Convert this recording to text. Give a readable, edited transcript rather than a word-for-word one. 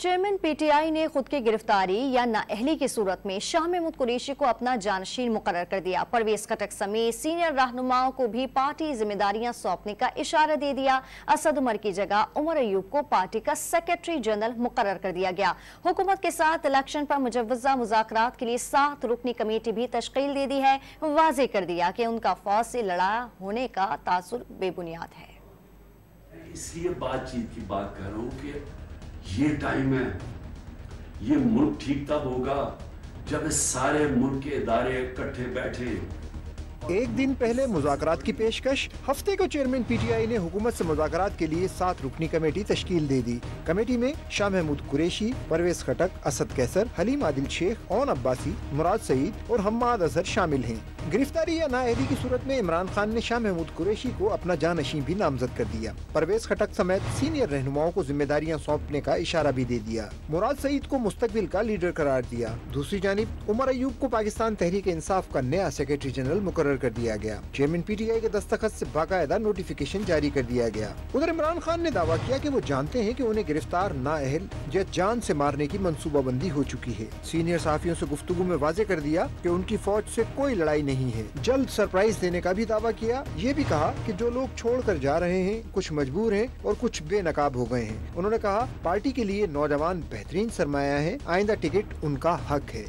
Chairman PTI ने खुद की गिरफ्तारी या नाअहली की सूरत में शाह महमूद कुरैशी को अपना जानशीन मुकर्रर कर दिया। परवेज खटक समेत सीनियर रहनुमाओं को भी पार्टी जिम्मेदारियां सौंपने का इशारा दे दिया। असद उमर की जगह उमर अयूब को पार्टी का सेक्रेटरी जनरल मुकर्रर कर दिया गया। हुकूमत के साथ इलेक्शन पर मुजव्वजा मुज़ाकरात के लिए 7 रुकनी कमेटी भी तश्कील दे दी है। वाज़ेह कर दिया कि उनका फौज से लड़ा होने का तासुर बेबुनियाद है। इसलिए बातचीत की बात कर रहा हूं कि ये टाइम है, ये मुल्क ठीक तब होगा जब इस सारे मुल्क के इदारे इकट्ठे बैठे। एक दिन पहले मुज़ाकरात की पेशकश, हफ्ते को चेयरमैन पीटीआई ने हुकूमत से मुज़ाकरात के लिए 7 रुकनी कमेटी तश्कील दे दी। कमेटी में शाह महमूद कुरैशी, परवेज खटक, असद कैसर, हलीम आदिल शेख, ओन अब्बासी, मुराद सईद और हम्माद अजहर शामिल हैं। गिरफ्तारी या नाअहली की सूरत में इमरान खान ने शाह महमूद कुरैशी को अपना जानशीन भी नामजद कर दिया। परवेज खटक समेत सीनियर रहनुमाओं को जिम्मेदारियां सौंपने का इशारा भी दे दिया। मुराद सईद को मुस्तकबिल का लीडर करार दिया। दूसरी जानिब उमर अयूब को पाकिस्तान तहरीक इंसाफ का नया सेक्रेटरी जनरल मुकर्रर कर दिया गया। चेयरमैन पीटीआई के दस्तखत से बाकायदा नोटिफिकेशन जारी कर दिया गया। उधर इमरान खान ने दावा किया कि वो जानते हैं कि उन्हें गिरफ्तार, नाअहल या जान से मारने की मंसूबाबंदी हो चुकी है। सीनियर सहाफियों से गुफ्तगू में वाज़ेह कर दिया कि उनकी फौज से कोई लड़ाई नहीं है। जल्द सरप्राइज देने का भी दावा किया। ये भी कहा कि जो लोग छोड़कर जा रहे हैं कुछ मजबूर हैं और कुछ बेनकाब हो गए हैं। उन्होंने कहा पार्टी के लिए नौजवान बेहतरीन सरमाया है, आइंदा टिकट उनका हक है।